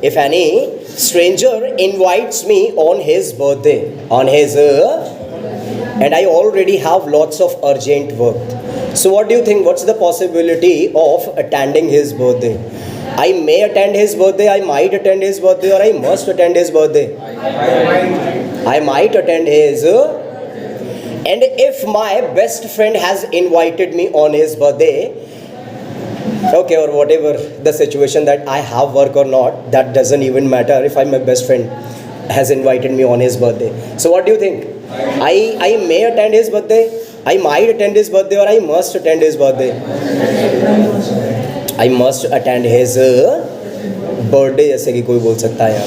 if any stranger invites me on his birthday, and I already have lots of urgent work. So what do you think? What's the possibility of attending his birthday? I may attend his birthday, I might attend his birthday, or I must attend his birthday. I might attend his. And if my best friend has invited me on his birthday, okay, or whatever the situation, that I have work or not, that doesn't even matter if my best friend has invited me on his birthday. So what do you think? I may attend his birthday, I might attend his birthday, or I must attend his birthday. I must attend his birthday, जैसे कि कोई बोल सकता है यहाँ।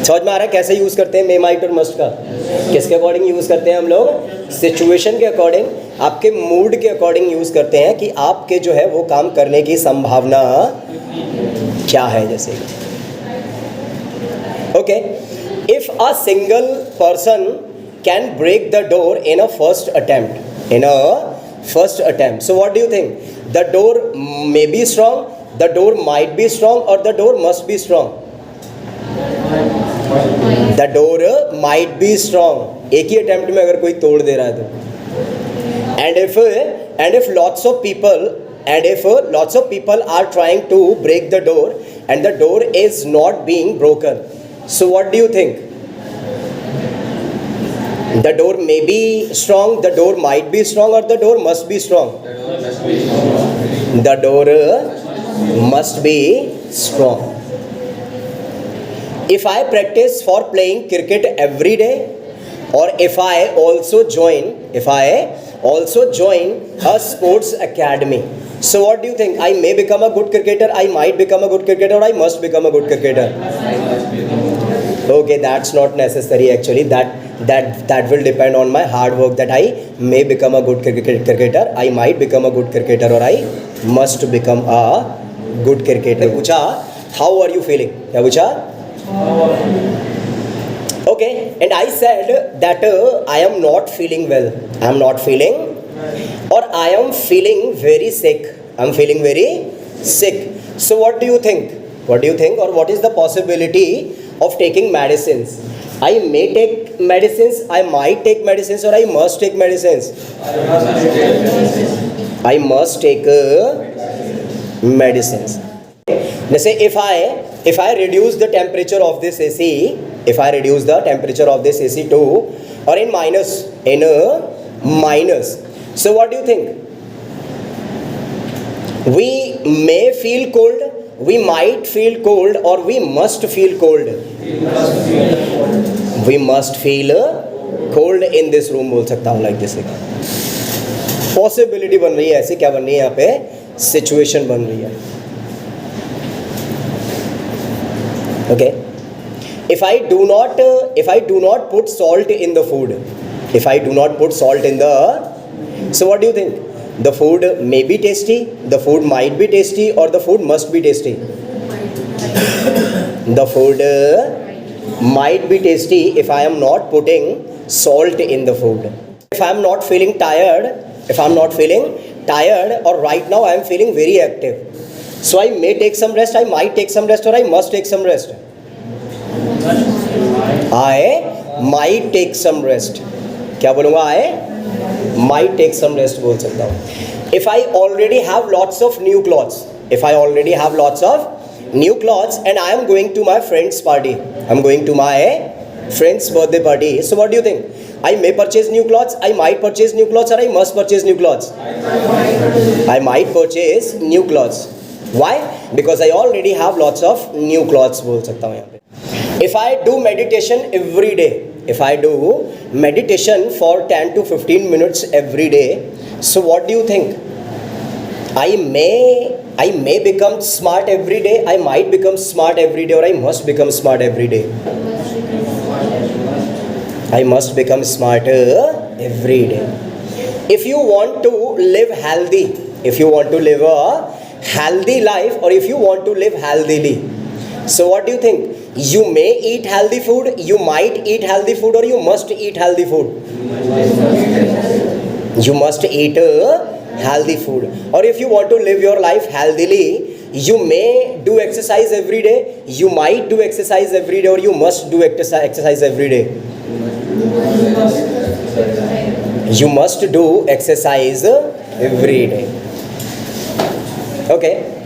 समझ में आ रहा है कैसे यूज़ करते हैं मे, माइट और मस्ट का? किसके अकॉर्डिंग यूज़ करते हैं हम लोग? सिचुएशन के अकॉर्डिंग, आपके मूड के अकॉर्डिंग यूज़ करते हैं कि आपके जो है वो काम करने की संभावना क्या है। जैसे okay, if a single person can break the door in a first attempt, so what do you think? The door may be strong, the door might be strong, or the door must be strong? The door might be strong. एक ही attempt में अगर कोई तोड़ दे रहा है तो। and if lots of people are trying to break the door and the door is not being broken, so what do you think? The door may be strong, the door might be strong, or the door must be strong? The door must be strong. If I practice for playing cricket every day, or if I also join a sports academy, so what do you think? I may become a good cricketer, I might become a good cricketer, or I must become a good cricketer? Okay, that's not necessary actually. That will depend on my hard work, that I may become a good cricketer, I might become a good cricketer, or I must become a good cricketer. पूछा how are you feeling? क्या पूछा? Okay, and I said that I am not feeling well. I am not feeling, or I am feeling very sick. I am feeling very sick. So what do you think? What do you think, or what is the possibility of taking medicines? I may take medicines, I might take medicines, or I must take medicines? I must take medicines. जैसे if I reduce the temperature of this AC, to or in minus, so what do you think? We may feel cold, we might feel cold, or we must feel cold? We must feel cold in this room, बोल सकता हूँ like this. Possibility बन रही है ऐसी, क्या बन रही है यहाँ पे? सिचुएशन बन रही है. Okay, if I do not put salt in the food, so what do you think? The food may be tasty, the food might be tasty, or the food must be tasty? The food might be tasty if I am not putting salt in the food. If I am not feeling tired, or right now I am feeling very active, so I may take some rest, I might take some rest, or I must take some rest? I might take some rest. क्या बोलूँगा? I might take some rest बोल सकता हूँ. If I already have lots of new clothes, and I am going to my friend's party, birthday party, so what do you think? I may purchase new clothes, I might purchase new clothes, or I must purchase new clothes? I might purchase new clothes. Why? Because I already have lots of new clothes बोल सकता हूँ यहाँ पे. If I do meditation every day, for 10 to 15 minutes every day, so what do you think? I may become smart every day, I might become smart every day, or I must become smart every day? I must become smarter every day. If you want to live healthy, a healthy life, or if you want to live healthily, so what do you think? You may eat healthy food, you might eat healthy food, or you must eat healthy food? You must eat healthy food. Or if you want to live your life healthily, you may do exercise every day, you might do exercise every day, or you must do exercise every day. You must do exercise every day. Okay.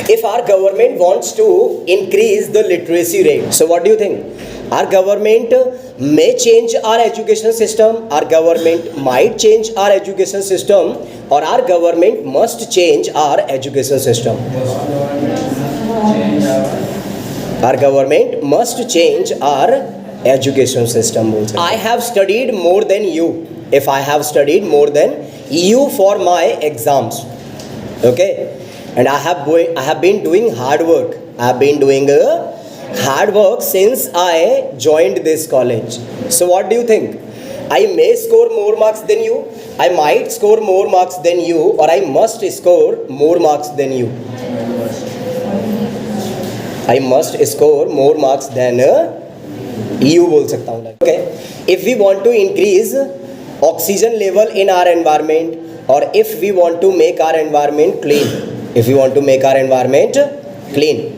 If our government wants to increase the literacy rate, so what do you think? Our government may change our education system, our government might change our education system, or our government must change our education system. Our government must change our education system. I have studied more than you. If I have studied more than you for my exams, okay, and I have been doing hard work. I have been doing hard work since I joined this college. So what do you think? I may score more marks than you, I might score more marks than you, or I must score more marks than you. I must score more marks than you बोल सकता हूँ. Okay. If we want to increase oxygen level in our environment, or if we want to make our environment clean, if we want to make our environment clean,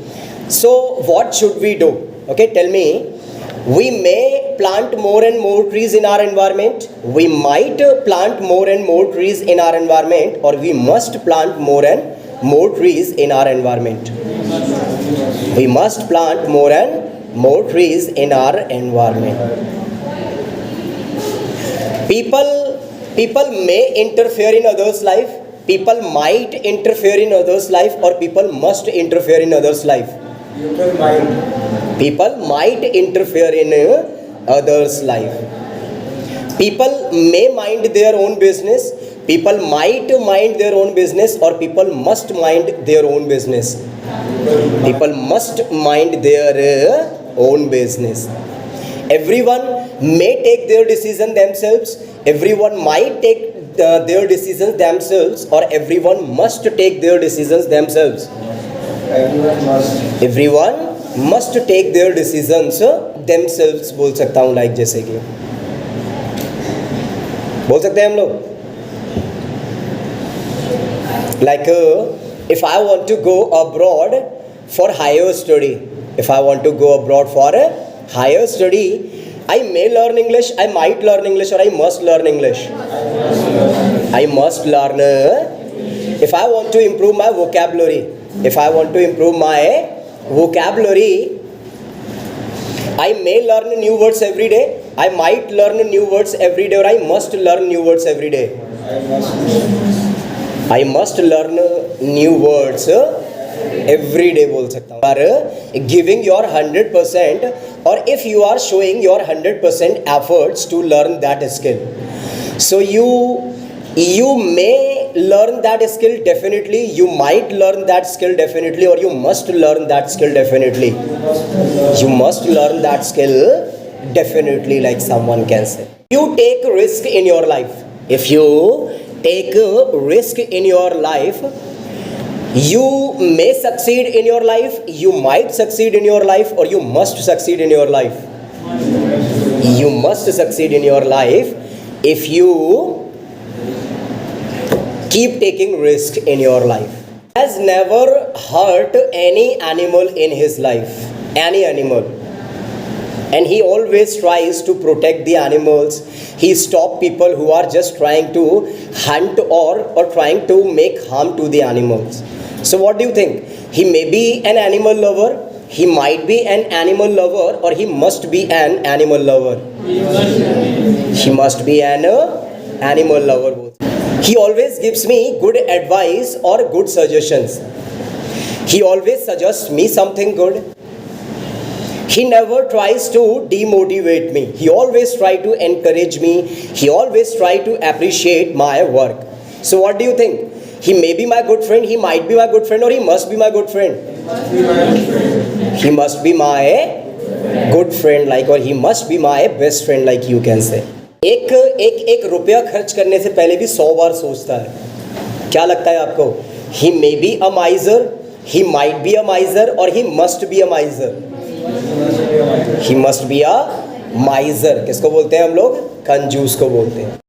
so what should we do? Okay, tell me. We may plant more and more trees in our environment, we might plant more and more trees in our environment, or we must plant more and more trees in our environment. We must plant more and more trees in our environment. People may interfere in others' life, people might interfere in others' life, or people must interfere in others' life. People might interfere in others' life. People may mind their own business, people might mind their own business, or people must mind their own business. People must mind their own business. Everyone may take their decision themselves, everyone might take their decisions themselves, or everyone must take their decisions themselves. Everyone must take their decisions themselves बोल सकता हूँ, like जैसे कि बोल सकते हैं हम लोग, like if I want to go abroad for higher study, if I want to go abroad for a higher study, I may learn English, I might learn English, or I must learn English. I must learn. If I want to improve my vocabulary, if I want to improve my vocabulary, I may learn new words every day, I might learn new words every day, or I must learn new words every day. I must learn new words every day बोल सकता हूँ. Are giving your 100%, or if you are showing your 100% efforts to learn that skill, so you may learn that skill definitely, you might learn that skill definitely, or you must learn that skill definitely. You must learn that skill definitely, like someone can say. You take risk in your life. If you take a risk in your life, you may succeed in your life, you might succeed in your life, or you must succeed in your life. You must succeed in your life if you keep taking risk in your life. Has never hurt any animal in his life, any animal, and he always tries to protect the animals. He stops people who are just trying to hunt or trying to make harm to the animals. So what do you think? He may be an animal lover, he might be an animal lover, or he must be an animal lover. He must be an animal lover. He always gives me good advice or good suggestions. He always suggests me something good. He never tries to demotivate me. He always tries to encourage me. He always tries to appreciate my work. So what do you think? He may be my good friend, he might be my good friend, or he must be my good friend. He must be my good friend, like, or he must be my best friend, like you can say. एक रुपया खर्च करने से पहले भी 100 बार सोचता है. क्या लगता है आपको? He may be a miser, he might be a miser, or he must be a miser. He must be a miser. किसको बोलते हैं हम लोग? कंजूस को बोलते हैं.